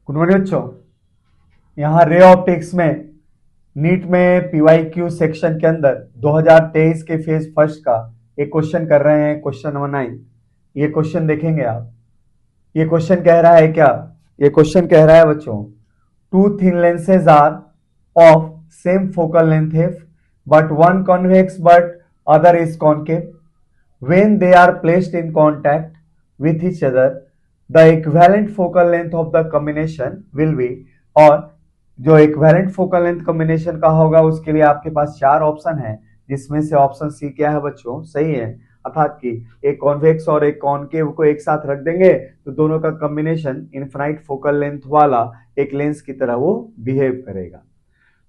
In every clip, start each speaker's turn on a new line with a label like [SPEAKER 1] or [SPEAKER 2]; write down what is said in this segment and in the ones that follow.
[SPEAKER 1] Good morning बच्चों। यहाँ ray optics में नीट में पीवाईक्यू सेक्शन के अंदर 2023 के फेज फर्स्ट का एक क्वेश्चन कर रहे हैं, क्वेश्चन नंबर 9। ये क्वेश्चन देखेंगे आप। ये क्वेश्चन कह रहा है क्या? ये क्वेश्चन कह रहा है बच्चों, two thin lenses are of same focal length F but one convex but other is concave. When they are placed in contact with each other, the equivalent focal length of the combination will be, और जो equivalent focal length combination का होगा उसके लिए आपके पास 4 option है, जिसमें से ऑप्शन सी क्या है बच्चों? सही है। अर्थात कि एक कॉन्वेक्स और एक कॉन्केव को एक साथ रख देंगे तो दोनों का कॉम्बिनेशन इनफाइनाइट फोकल लेंथ वाला एक लेंस की तरह वो बिहेव करेगा।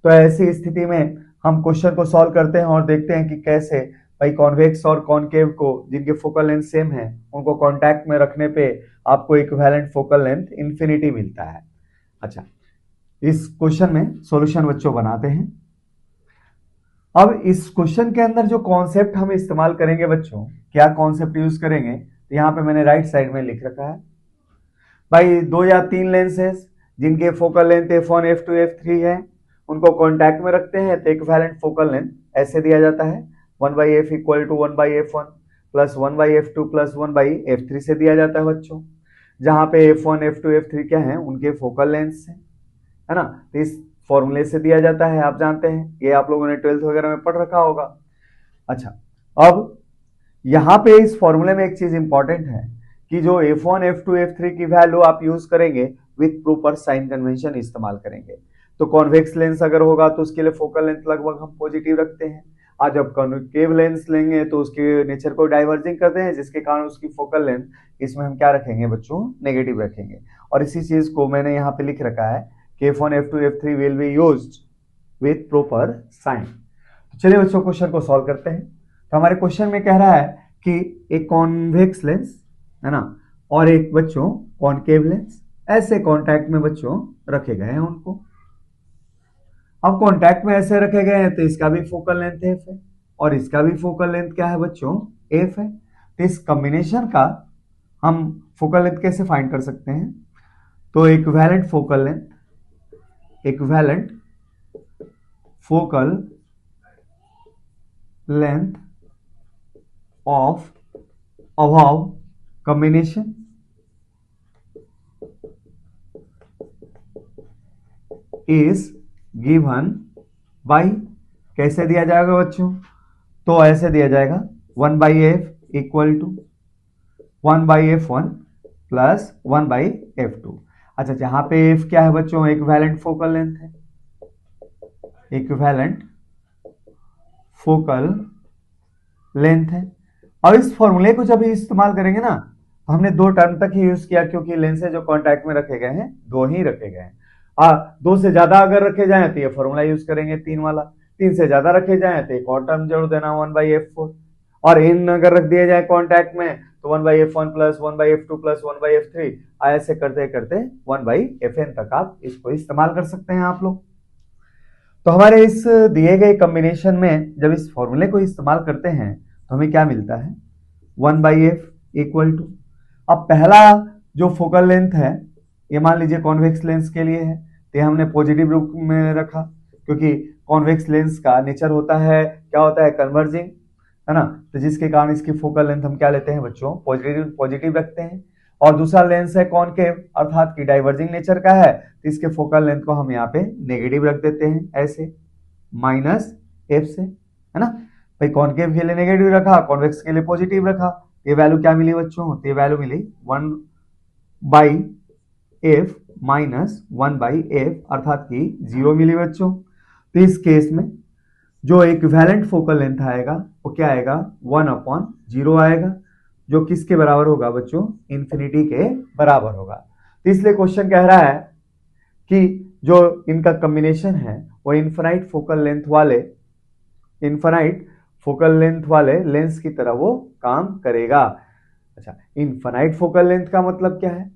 [SPEAKER 1] तो ऐसी स्थिति में हम क्वेश्चन को सॉल्व करते हैं और देखते हैं कि कैसे भाई कॉन्वेक्स और कॉन्केव को, जिनके फोकल लेंथ सेम है, उनको कांटेक्ट में रखने पे आपको इक्विवेलेंट फोकल लेंथ इंफिनिटी मिलता है। अच्छा, इस क्वेश्चन में सॉल्यूशन बच्चों बनाते हैं। अब इस क्वेश्चन के अंदर जो कॉन्सेप्ट हम इस्तेमाल करेंगे बच्चों, क्या कॉन्सेप्ट यूज करेंगे, तो यहाँ पे मैंने राइट साइड में लिख रखा है भाई 2 या 3 लेंसेज जिनके focal length f1 f2 f3 है, उनको कांटेक्ट में रखते हैं तो इक्विवेलेंट फोकल लेंथ ऐसे दिया जाता है 1/f equal to 1/f1 plus 1/f2 plus 1/f3 से दिया जाता है बच्चों, जहां पे f1 f2 f3 क्या है, उनके फोकल लेंथ है ना। तो इस फॉर्मूले से दिया जाता है, आप जानते हैं, ये आप लोगों ने 12th वगैरह में पढ़ रखा होगा। अच्छा, अब यहाँ पे इस फॉर्मूले में एक चीज इंपॉर्टेंट है कि जो f1 f2 f3 की वैल्यू आप यूज करेंगे विथ प्रॉपर साइन कन्वेंशन इस्तेमाल करेंगे। तो कॉन्वेक्स लेंस अगर होगा तो उसके लिए फोकल लेंथ लगभग हम पॉजिटिव रखते हैं। आज जब कॉन्केव लेंस लेंगे तो उसके नेचर को डाइवर्जिंग करते हैं, जिसके कारण उसकी फोकल लेंथ इसमें हम क्या रखेंगे बच्चों? नेगेटिव रखेंगे। और इसी चीज को मैंने यहाँ पे लिख रखा है कि f1 f2 f3 will be used with proper sign. तो चलिए बच्चों क्वेश्चन को सॉल्व करते हैं। तो हमारे क्वेश्चन में कह रहा है कि एक कॉन्वेक्स लेंस है ना और एक बच्चों कॉन्केव लेंस ऐसे कॉन्टैक्ट में बच्चों रखे गए हैं उनको। अब कॉन्टैक्ट में ऐसे रखे गए हैं तो इसका भी फोकल लेंथ एफ है और इसका भी फोकल लेंथ क्या है बच्चों? एफ है। तो इस कॉम्बिनेशन का हम फोकल लेंथ कैसे फाइंड कर सकते हैं? तो equivalent focal length of above combination is given by, कैसे दिया जाएगा बच्चों? तो ऐसे दिया जाएगा 1/f equal to 1/f1 plus 1/f2। अच्छा, जहां पे f क्या है बच्चों? इक्विवेलेंट फोकल लेंथ है, इक्विवेलेंट फोकल लेंथ है। और इस फॉर्मूले को जब इस्तेमाल करेंगे ना तो हमने 2 टर्म तक ही यूज किया, क्योंकि लेंसेज जो कॉन्टैक्ट में रखे गए हैं 2 ही रखे गए हैं। 2 से ज्यादा अगर रखे जाए तो ये फॉर्मूला यूज करेंगे 3 वाला, 3 से ज्यादा रखे जाए तो एक और टर्म जोड़ देना 1/f4, और इन अगर रख दिए जाए कॉन्टैक्ट में तो 1/f1 plus 1/f2 plus 1/f3, ऐसे करते करते 1/fn तक आप इसको इस्तेमाल कर सकते हैं आप लोग। तो हमारे इस दिए गए कॉम्बिनेशन में जब इस फॉर्मूले को इस्तेमाल करते हैं तो हमें क्या मिलता है? 1/f इक्वल टू, अब पहला जो फोकल लेंथ है ये मान लीजिए कॉन्वेक्स लेंस के लिए है, तो हमने पॉजिटिव रूप में रखा, क्योंकि कॉन्वेक्स लेंस का नेचर होता है, क्या होता है? कन्वर्जिंग, है ना। तो जिसके कारण इसकी फोकल लेंथ हम क्या लेते हैं बच्चों? पॉजिटिव रखते हैं। और दूसरा लेंस है कॉन्केव, अर्थात की डाइवर्जिंग नेचर का है, तो इसके फोकल लेंथ को हम यहाँ पे नेगेटिव रख देते हैं, ऐसे -f से, है ना। भाई कॉन्केव के लिए नेगेटिव रखा, कॉन्वेक्स के लिए पॉजिटिव रखा, ये वैल्यू क्या मिली बच्चों? तो ये वैल्यू मिली 1/f माइनस 1/f, अर्थात की 0 मिली बच्चों। तो इस केस में जो इक्विवेलेंट फोकल लेंथ आएगा वो क्या आएगा? 1/0 आएगा, जो किसके बराबर होगा बच्चों? इंफिनिटी के बराबर होगा। तो इसलिए क्वेश्चन कह रहा है कि जो इनका कॉम्बिनेशन है वो इनफाइनाइट फोकल लेंथ वाले लेंस की तरह वो काम करेगा। अच्छा, इनफाइनाइट फोकल लेंथ का मतलब क्या है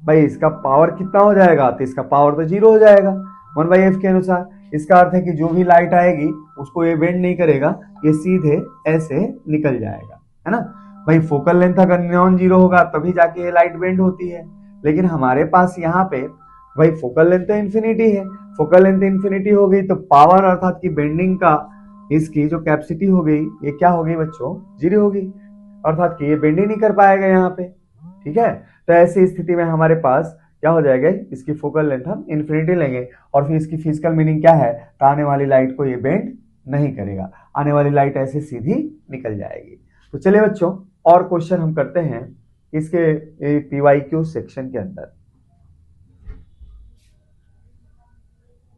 [SPEAKER 1] भाई? इसका पावर कितना हो जाएगा? तो इसका पावर तो 0 हो जाएगा 1/f के अनुसार। इसका अर्थ है कि जो भी लाइट आएगी उसको ये बेंड नहीं करेगा, ये सीधे ऐसे निकल जाएगा, है ना। भाई फोकल लेंथ अगर नॉन जीरो होगा तभी जाके ये लाइट बेंड होती है, लेकिन हमारे पास यहाँ पे भाई फोकल लेंथ तो इन्फिनिटी है, फोकल लेंथ इन्फिनिटी हो गई तो पावर अर्थात की बेंडिंग का इसकी जो कैपेसिटी हो गई ये क्या हो गई बच्चों, जीरो हो गई, अर्थात कि ये बेंड ही नहीं कर पाएगा यहाँ पे। ठीक है, तो ऐसी स्थिति में हमारे पास क्या हो जाएगा, इसकी फोकल लेंथ हम इन्फिनिटी लेंगे और फिर इसकी फिजिकल मीनिंग क्या है, तो आने वाली लाइट को ये बेंड नहीं करेगा, आने वाली लाइट ऐसे सीधी निकल जाएगी। तो चलिए बच्चों और क्वेश्चन हम करते हैं इसके PYQ सेक्शन के अंदर।